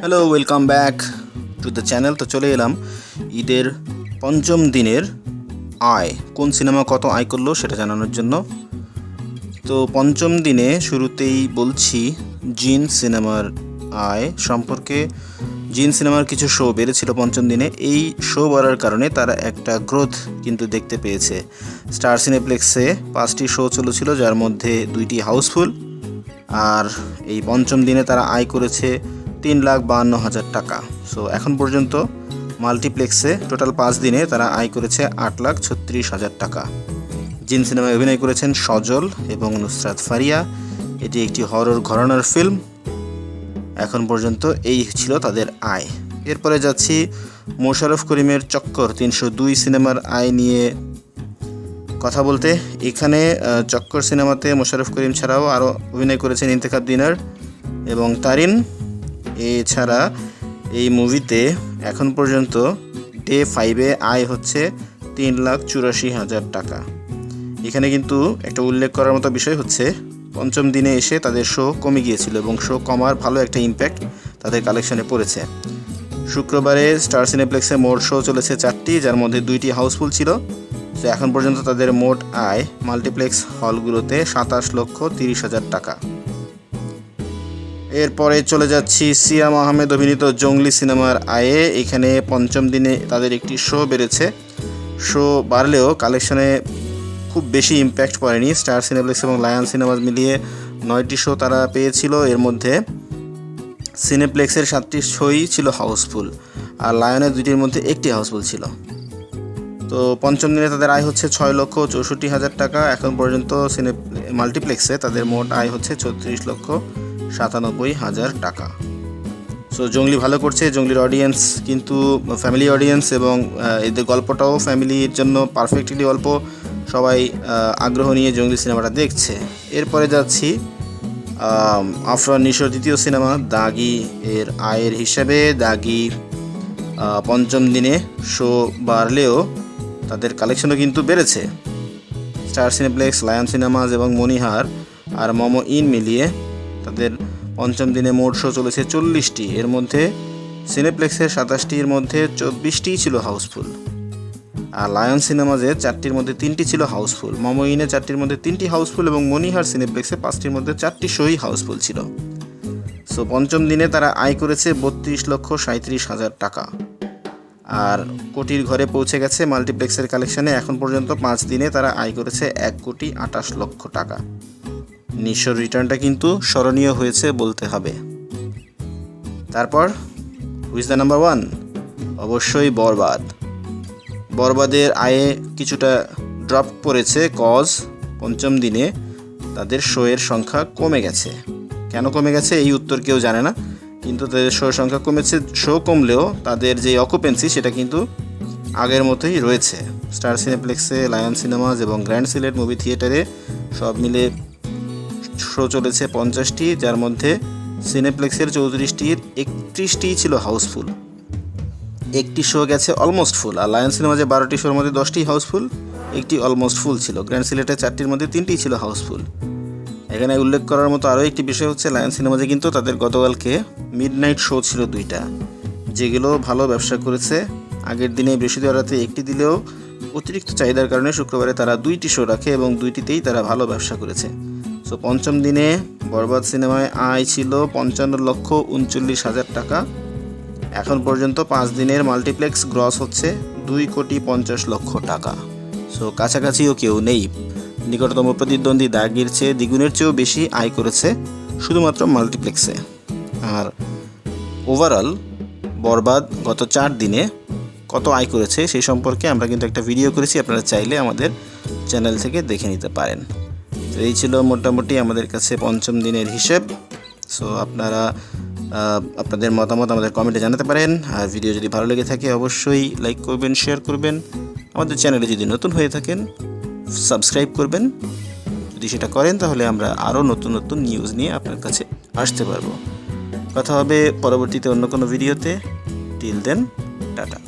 Hello, welcome back to the channel. তো চলে এলাম ঈদের পঞ্চম দিনের আয়, কোন সিনেমা কত আয় করলো সেটা জানানোর জন্য। তো পঞ্চম দিনে শুরুতেই বলছি জিন সিনেমার আয় সম্পর্কে। জিন সিনেমার কিছু শো বেড়েছিল পঞ্চম দিনে। এই শো বাড়ার কারণে তারা একটা গ্রোথ কিন্তু দেখতে পেয়েছে। স্টার সিনেপ্লেক্সে 5টি শো চলেছিল, যার মধ্যে 2টি হাউসফুল। আর এই পঞ্চম দিনে তারা আয় করেছে 3,52,000 টাকা। সো এখন পর্যন্ত মাল্টিপ্লেক্সে টোটাল 5 দিনে তারা আয় করেছে 8,36,000 টাকা। জিন সিনেমায় অভিনয় করেছেন সজল এবং নুসরাত ফারিয়া। এটি একটি হরর ঘরানার ফিল্ম। এখন পর্যন্ত এই ছিল তাদের আয়। এরপরে যাচ্ছি মোশাররফ করিমের চক্কর 302 সিনেমার আয় নিয়ে কথা বলতে। এখানে চক্কর সিনেমাতে মোশাররফ করিম ছাড়াও আরও অভিনয় করেছেন ইন্তেখাব দিনার এবং তারিন। এছাড়া এই মুভিতে এখন পর্যন্ত ডে 5-এ আয় হচ্ছে 3,84,000 টাকা। এখানে কিন্তু একটা উল্লেখ করার মতো বিষয় হচ্ছে পঞ্চম দিনে এসে তাদের শো কমে গিয়েছিল এবং শো কমার ভালো একটা ইম্প্যাক্ট তাদের কালেকশনে পড়েছে। শুক্রবারে স্টার সিনেপ্লেক্সে মোট শো চলেছে 4টি, যার মধ্যে 2টি হাউসফুল ছিল। তো এখন পর্যন্ত তাদের মোট আয় মাল্টিপ্লেক্স হলগুলোতে 27,30,000 টাকা। এরপরে চলে যাচ্ছি সিয়াম আহমেদ অভিনীত জঙ্গলি সিনেমার আয়ে। এখানে পঞ্চম দিনে তাদের একটি শো বেড়েছে। শো বাড়লেও কালেকশনে খুব বেশি ইম্প্যাক্ট পড়েনি। স্টার সিনেপ্লেক্স এবং লায়ন সিনেমাস মিলিয়ে 9টি শো তারা পেয়েছিল। এর মধ্যে সিনেপ্লেক্সের 7টি শোই ছিল হাউসফুল, আর লায়নের 2টির মধ্যে 1টি হাউসফুল ছিল। তো পঞ্চম দিনে তাদের আয় হচ্ছে 6,64,000 টাকা। এখন পর্যন্ত মাল্টিপ্লেক্সে তাদের মোট আয় হচ্ছে 34,97,000 টাকা। সো জঙ্গলি ভালো করছে। জঙ্গলির অডিয়েন্স কিন্তু ফ্যামিলি অডিয়েন্স এবং এদের গল্পটাও ফ্যামিলির জন্য পারফেক্টলি গল্প। সবাই আগ্রহ নিয়ে জঙ্গলি সিনেমাটা দেখছে। এরপরে যাচ্ছি আফরান নিশোর দ্বিতীয় সিনেমা দাগি এর আয়ের হিসাবে। দাগি পঞ্চম দিনে শো বাড়লেও তাদের কালেকশনও কিন্তু বেড়েছে। স্টার সিনেপ্লেক্স, লায়ন সিনেমাস এবং মনিহার আর মোমো ইন মিলিয়ে তাদের পঞ্চম দিনে মোট শো চলেছে 40টি। এর মধ্যে সিনেপ্লেক্সের 27টির মধ্যে 24টিই ছিল হাউসফুল, আর লায়ন সিনেমাজের 4টির মধ্যে 3টি ছিল হাউসফুল। মোমো ইনে 4টির মধ্যে 3টি হাউসফুল এবং মনিহার সিনেপ্লেক্সে 5টির মধ্যে 4টি শোই হাউসফুল ছিল। সো পঞ্চম দিনে তারা আয় করেছে 32,37,000 টাকা। আর কোটির ঘরে পৌঁছে গেছে মাল্টিপ্লেক্সের কালেকশনে। এখন পর্যন্ত 5 দিনে তারা আয় করেছে 1,28,00,000 টাকা। নিশোর রিটার্নটা কিন্তু স্মরণীয় হয়েছে বলতে হবে। তারপর হুইজ দ্য নাম্বার 1? অবশ্যই বরবাদ। বরবাদের আয়ে কিছুটা ড্রপ পড়েছে, কজ পঞ্চম দিনে তাদের শোয়ের সংখ্যা কমে গেছে। কেন কমে গেছে এই উত্তর কেউ জানে না, কিন্তু তাদের শোয়ের সংখ্যা কমেছে। শো কমলেও তাদের যে অকুপেন্সি সেটা কিন্তু আগের মতোই রয়েছে। স্টার সিনেপ্লেক্সে, লায়ন সিনেমাস এবং গ্র্যান্ড সিলেট মুভি থিয়েটারে সব মিলে শো চলেছে 50টি, যার মধ্যে সিনেপ্লেক্সের 34টির 31টিই ছিল হাউসফুল। একটি শো গেছে অলমোস্ট ফুল। আর লায়ন সিনেমাজে 12টি শোর মধ্যে 10টি হাউসফুল, একটি অলমোস্ট ফুল ছিল। গ্র্যান্ড সিলেটে 4টির মধ্যে 3টিই ছিল হাউসফুল। এখানে উল্লেখ করার মতো আরও একটি বিষয় হচ্ছে লায়ন সিনেমাজে কিন্তু তাদের গতকালকে মিডনাইট শো ছিল 2টা, যেগুলো ভালো ব্যবসা করেছে। আগের দিনে বৃহস্পতিবার রাতে একটি দিলেও অতিরিক্ত চাহিদার কারণে শুক্রবারে তারা 2টি শো রাখে এবং 2টিতেই তারা ভালো ব্যবসা করেছে। সো পঞ্চম দিনে বরবাদ সিনেমায় আয় ছিল 55,39,000 টাকা। এখন পর্যন্ত 5 দিনের মাল্টিপ্লেক্স গ্রস হচ্ছে 2,50,00,000 টাকা। সো কাছাকাছিও কেউ নেই। নিকটতম প্রতিদ্বন্দ্বী দাগির চেয়ে দ্বিগুণের চেয়েও বেশি আয় করেছে শুধুমাত্র মাল্টিপ্লেক্সে। আর ওভারঅল বরবাদ গত 4 দিনে কত আয় করেছে সেই সম্পর্কে আমরা কিন্তু একটা ভিডিও করেছি, আপনারা চাইলে আমাদের চ্যানেল থেকে দেখে নিতে পারেন। তো এই ছিল মোটামুটি আমাদের কাছে পঞ্চম দিনের হিসেব। সো আপনারা আপনাদের মতামত আমাদের কমেন্টে জানাতে পারেন। আর ভিডিও যদি ভালো লেগে থাকে অবশ্যই লাইক করবেন, শেয়ার করবেন। আমাদের চ্যানেলে যদি নতুন হয়ে থাকেন সাবস্ক্রাইব করবেন। যদি সেটা করেন তাহলে আমরা আরও নতুন নতুন নিউজ নিয়ে আপনার কাছে আসতে পারবো। কথা হবে পরবর্তীতে অন্য কোনো ভিডিওতে। Till then, tata.